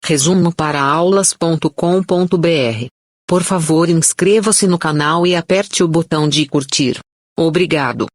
Resumo para aulas.com.br. Por favor, inscreva-se no canal e aperte o botão de curtir. Obrigado.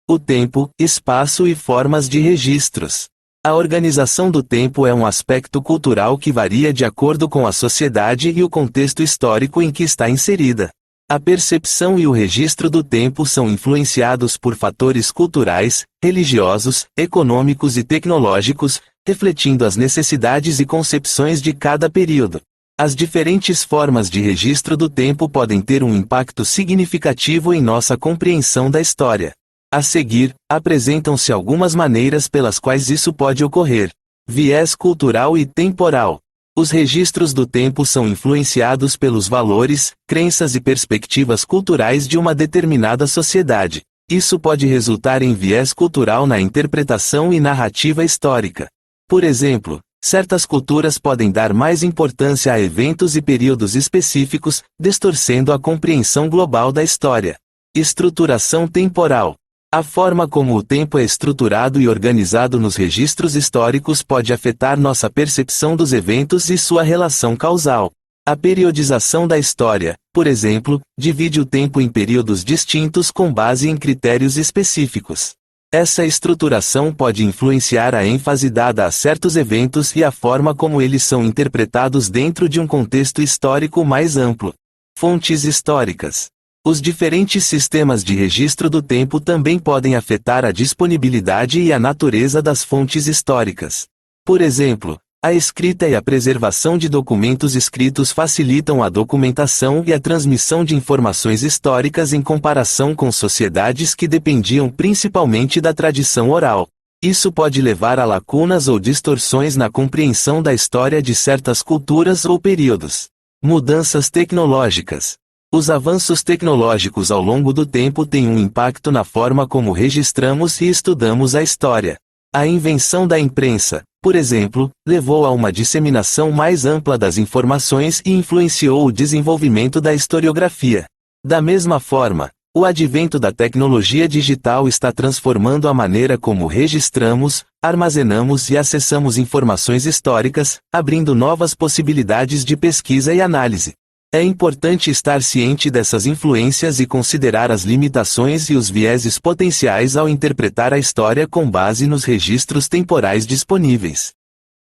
O tempo, espaço e formas de registros. A organização do tempo é um aspecto cultural que varia de acordo com a sociedade e o contexto histórico em que está inserida. A percepção e o registro do tempo são influenciados por fatores culturais, religiosos, econômicos e tecnológicos, refletindo as necessidades e concepções de cada período. As diferentes formas de registro do tempo podem ter um impacto significativo em nossa compreensão da história. A seguir, apresentam-se algumas maneiras pelas quais isso pode ocorrer. Viés cultural e temporal. Os registros do tempo são influenciados pelos valores, crenças e perspectivas culturais de uma determinada sociedade. Isso pode resultar em viés cultural na interpretação e narrativa histórica. Por exemplo, certas culturas podem dar mais importância a eventos e períodos específicos, distorcendo a compreensão global da história. Estruturação temporal. A forma como o tempo é estruturado e organizado nos registros históricos pode afetar nossa percepção dos eventos e sua relação causal. A periodização da história, por exemplo, divide o tempo em períodos distintos com base em critérios específicos. Essa estruturação pode influenciar a ênfase dada a certos eventos e a forma como eles são interpretados dentro de um contexto histórico mais amplo. Fontes históricas. Os diferentes sistemas de registro do tempo também podem afetar a disponibilidade e a natureza das fontes históricas. Por exemplo, a escrita e a preservação de documentos escritos facilitam a documentação e a transmissão de informações históricas em comparação com sociedades que dependiam principalmente da tradição oral. Isso pode levar a lacunas ou distorções na compreensão da história de certas culturas ou períodos. Mudanças tecnológicas. Os avanços tecnológicos ao longo do tempo têm um impacto na forma como registramos e estudamos a história. A invenção da imprensa, por exemplo, levou a uma disseminação mais ampla das informações e influenciou o desenvolvimento da historiografia. Da mesma forma, o advento da tecnologia digital está transformando a maneira como registramos, armazenamos e acessamos informações históricas, abrindo novas possibilidades de pesquisa e análise. É importante estar ciente dessas influências e considerar as limitações e os vieses potenciais ao interpretar a história com base nos registros temporais disponíveis.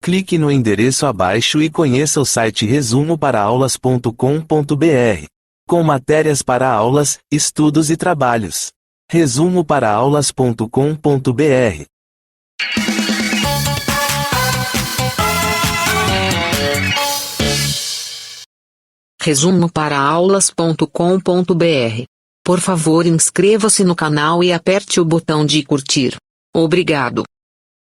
Clique no endereço abaixo e conheça o site resumoparaaaulas.com.br, com matérias para aulas, estudos e trabalhos. resumoparaaaulas.com.br. Resumo para aulas.com.br. Por favor, inscreva-se no canal e aperte o botão de curtir. Obrigado.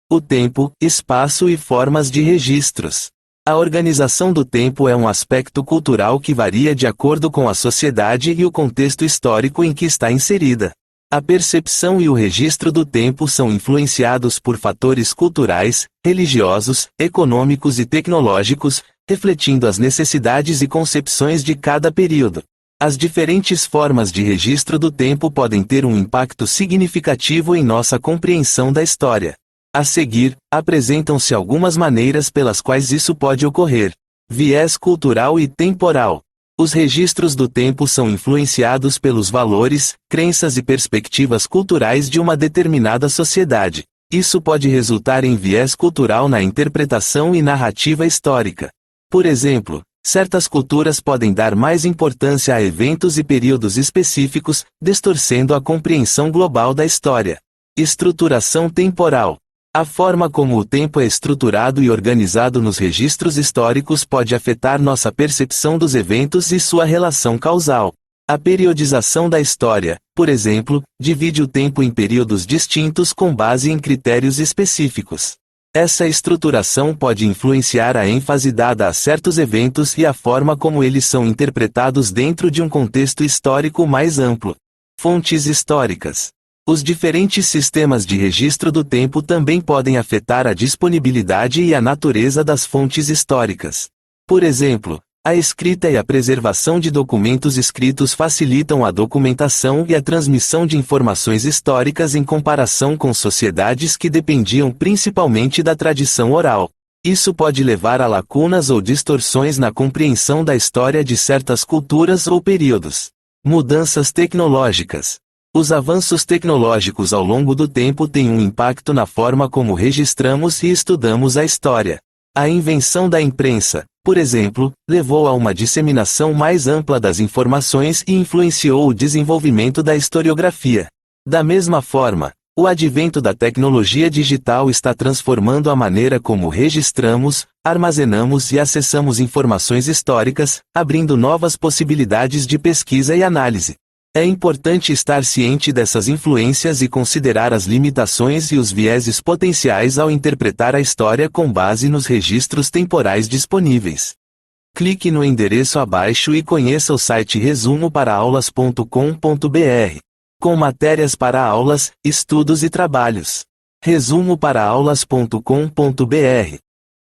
O tempo, espaço e formas de registros. A organização do tempo é um aspecto cultural que varia de acordo com a sociedade e o contexto histórico em que está inserida. A percepção e o registro do tempo são influenciados por fatores culturais, religiosos, econômicos e tecnológicos, refletindo as necessidades e concepções de cada período. As diferentes formas de registro do tempo podem ter um impacto significativo em nossa compreensão da história. A seguir, apresentam-se algumas maneiras pelas quais isso pode ocorrer. Viés cultural e temporal. Os registros do tempo são influenciados pelos valores, crenças e perspectivas culturais de uma determinada sociedade. Isso pode resultar em viés cultural na interpretação e narrativa histórica. Por exemplo, certas culturas podem dar mais importância a eventos e períodos específicos, distorcendo a compreensão global da história. Estruturação temporal. A forma como o tempo é estruturado e organizado nos registros históricos pode afetar nossa percepção dos eventos e sua relação causal. A periodização da história, por exemplo, divide o tempo em períodos distintos com base em critérios específicos. Essa estruturação pode influenciar a ênfase dada a certos eventos e a forma como eles são interpretados dentro de um contexto histórico mais amplo. Fontes históricas. Os diferentes sistemas de registro do tempo também podem afetar a disponibilidade e a natureza das fontes históricas. Por exemplo, a escrita e a preservação de documentos escritos facilitam a documentação e a transmissão de informações históricas em comparação com sociedades que dependiam principalmente da tradição oral. Isso pode levar a lacunas ou distorções na compreensão da história de certas culturas ou períodos. Mudanças tecnológicas. Os avanços tecnológicos ao longo do tempo têm um impacto na forma como registramos e estudamos a história. A invenção da imprensa, por exemplo, levou a uma disseminação mais ampla das informações e influenciou o desenvolvimento da historiografia. Da mesma forma, o advento da tecnologia digital está transformando a maneira como registramos, armazenamos e acessamos informações históricas, abrindo novas possibilidades de pesquisa e análise. É importante estar ciente dessas influências e considerar as limitações e os vieses potenciais ao interpretar a história com base nos registros temporais disponíveis. Clique no endereço abaixo e conheça o site resumoparaaaulas.com.br, com matérias para aulas, estudos e trabalhos. resumoparaaaulas.com.br